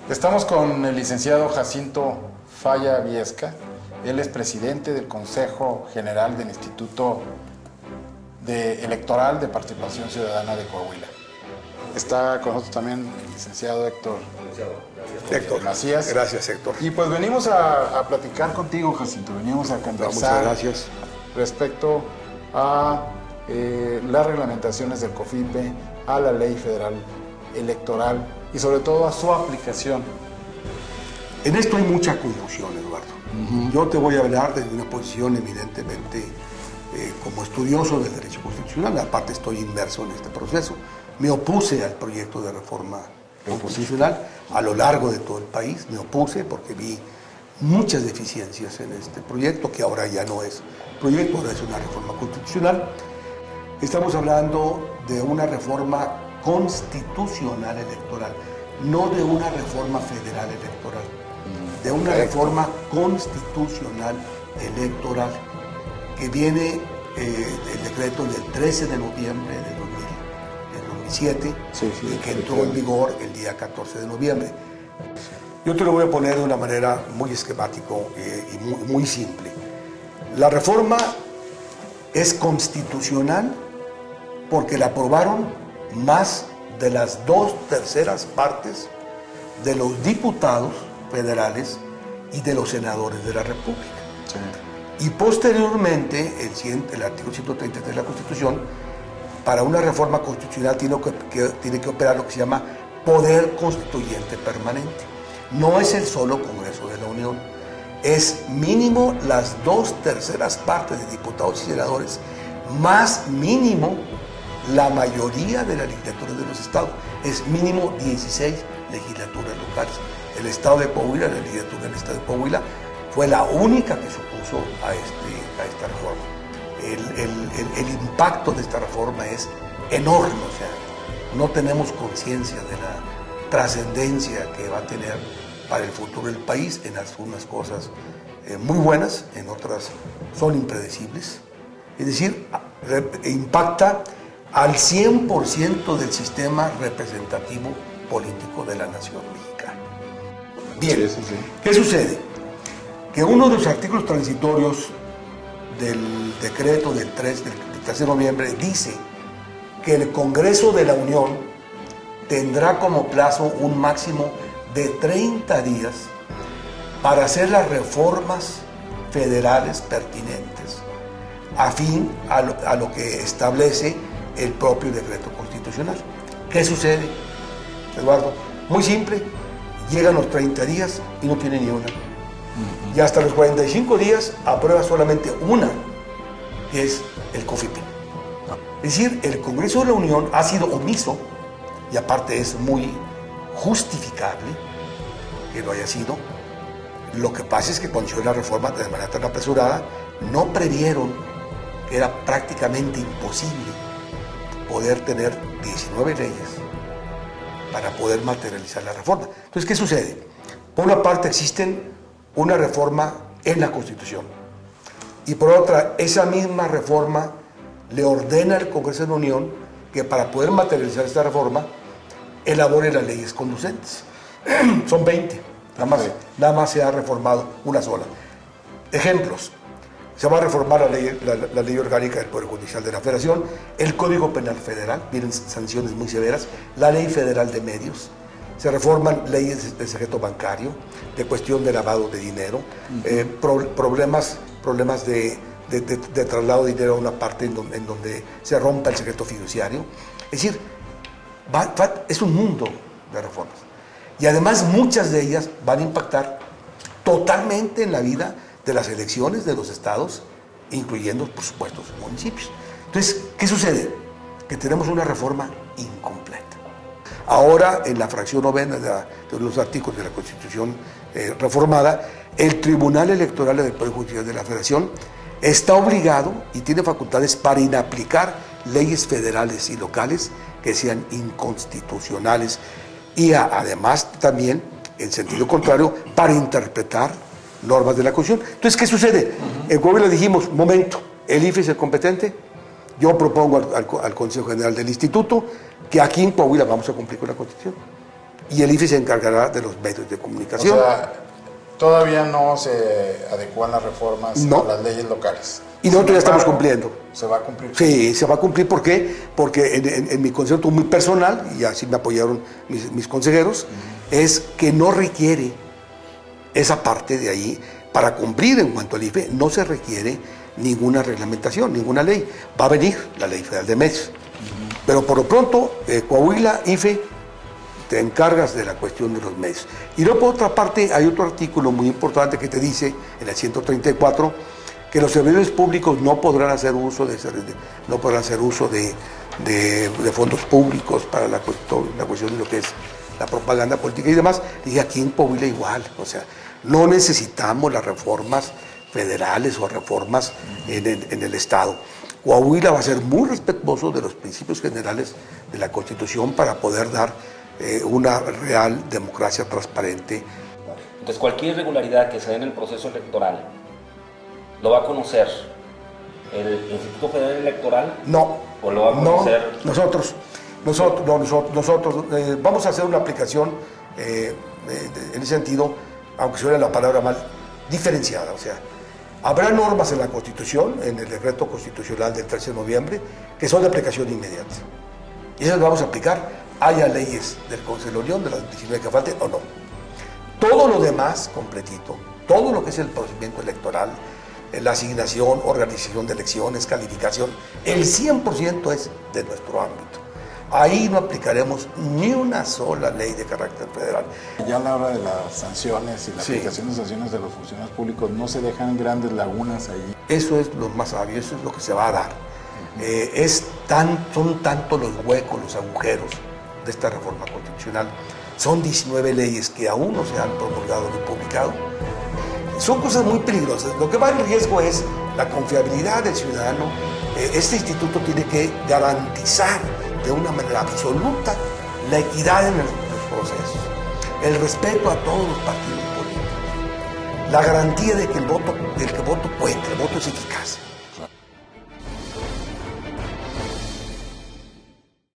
Estamos con el licenciado Jacinto Falla Viesca. Él es presidente del Consejo General del Instituto Electoral de Participación Ciudadana de Coahuila. Está con nosotros también el licenciado Héctor Macías. Gracias, Héctor. Y pues venimos a platicar contigo, Jacinto. Venimos a conversar respecto a las reglamentaciones del COFIPE, a la Ley Federal Electoral y sobre todo a su aplicación. En esto hay mucha confusión, Eduardo. Yo te voy a hablar desde una posición eminentemente como estudioso del derecho constitucional. Aparte estoy inmerso en este proceso. Me opuse al proyecto de reforma constitucional a lo largo de todo el país. Me opuse porque vi muchas deficiencias en este proyecto, que ahora ya no es proyecto, ahora es una reforma constitucional. Estamos hablando de una reforma constitucional electoral, no de una reforma federal electoral, de una reforma constitucional electoral que viene el decreto del 13 de noviembre del 2007 y que entró en vigor el día 14 de noviembre. Yo te lo voy a poner de una manera muy esquemática y muy simple. La reforma es constitucional porque la aprobaron más de las 2/3 partes de los diputados federales y de los senadores de la República. Sí. Y posteriormente, el artículo 133 de la Constitución, para una reforma constitucional tiene que operar lo que se llama poder constituyente permanente. No es el solo Congreso de la Unión, es mínimo las 2/3 partes de diputados y senadores, más mínimo la mayoría de las legislaturas de los estados, es mínimo 16 legislaturas locales. El estado de Coahuila, la legislatura del estado de Coahuila, fue la única que se opuso a esta reforma. El impacto de esta reforma es enorme, o sea, no tenemos conciencia de la trascendencia que va a tener para el futuro del país. En algunas cosas muy buenas, en otras son impredecibles. Es decir, impacta al 100% del sistema representativo político de la nación mexicana. Bien, ¿qué sucede? Que uno de los artículos transitorios del decreto del 13 de noviembre dice que el Congreso de la Unión tendrá como plazo un máximo de 30 días para hacer las reformas federales pertinentes, afín a lo que establece el propio decreto constitucional. ¿Qué sucede, Eduardo? Muy simple, llegan los 30 días y no tiene ni una. Y hasta los 45 días aprueba solamente una, que es el COFIPE. Es decir, el Congreso de la Unión ha sido omiso, y aparte es muy justificable que lo haya sido. Lo que pasa es que cuando hicieron la reforma de manera tan apresurada, no previeron que era prácticamente imposible poder tener 19 leyes para poder materializar la reforma. Entonces, ¿qué sucede? Por una parte existen una reforma en la Constitución y por otra, esa misma reforma le ordena al Congreso de la Unión que para poder materializar esta reforma elabore las leyes conducentes. Son 20, nada más se ha reformado una sola. Ejemplos: se va a reformar la ley orgánica del Poder Judicial de la Federación, el Código Penal Federal, vienen sanciones muy severas, la Ley Federal de Medios, se reforman leyes de secreto bancario, de cuestión de lavado de dinero, problemas de traslado de dinero a una parte en donde se rompa el secreto fiduciario. Es decir, es un mundo de reformas. Y además muchas de ellas van a impactar totalmente en la vida de las elecciones de los estados, incluyendo, por supuesto, los municipios. Entonces, ¿qué sucede? Que tenemos una reforma incompleta. Ahora, en la fracción 9 de los artículos de la Constitución reformada, el Tribunal Electoral del Poder Judicial de la Federación está obligado y tiene facultades para inaplicar leyes federales y locales que sean inconstitucionales y además también, en sentido contrario, para interpretar normas de la Constitución. Entonces, ¿qué sucede? En Coahuila dijimos, momento, el IFE es el competente, yo propongo al Consejo General del Instituto que aquí en Coahuila vamos a cumplir con la Constitución. y el IFE se encargará de los medios de comunicación. O sea, todavía no se adecuan las reformas a las leyes locales. Y nosotros ya estamos cumpliendo. ¿Se va a cumplir? Sí, se va a cumplir. ¿Por qué? Porque en mi concepto muy personal, y así me apoyaron mis consejeros, es que no requiere esa parte de ahí. Para cumplir en cuanto al IFE, no se requiere ninguna reglamentación, ninguna ley. Va a venir la Ley Federal de Medios. Pero por lo pronto, Coahuila, IFE, te encargas de la cuestión de los medios. Y luego, por otra parte, hay otro artículo muy importante que te dice, en el 134, que los servidores públicos no podrán hacer uso de fondos públicos para la cuestión de lo que es la propaganda política y demás. Y aquí en Coahuila igual, o sea, no necesitamos las reformas federales o reformas en el Estado. Coahuila va a ser muy respetuoso de los principios generales de la Constitución para poder dar una real democracia transparente. Entonces, cualquier irregularidad que se dé en el proceso electoral, ¿lo va a conocer el Instituto Federal Electoral? No. ¿O lo va a conocer? No, nosotros vamos a hacer una aplicación en ese sentido, aunque suene la palabra mal, diferenciada. O sea, habrá normas en la Constitución, en el decreto constitucional del 13 de noviembre, que son de aplicación inmediata. Y esas vamos a aplicar, haya leyes del Consejo de la Unión, de las 19 que falten o no. Todo lo demás, completito, todo lo que es el procedimiento electoral, la asignación, organización de elecciones, calificación, el 100% es de nuestro ámbito. Ahí no aplicaremos ni una sola ley de carácter federal. Ya a la hora de las sanciones y la aplicación de sanciones de los funcionarios públicos, ¿no se dejan grandes lagunas ahí? Eso es lo más sabio, eso es lo que se va a dar. Son tantos los huecos, los agujeros de esta reforma constitucional. Son 19 leyes que aún no se han promulgado ni publicado. Son cosas muy peligrosas. Lo que va en riesgo es la confiabilidad del ciudadano. Este instituto tiene que garantizar de una manera absoluta la equidad en los procesos, el respeto a todos los partidos políticos, la garantía de que el voto cuenta, el voto es eficaz.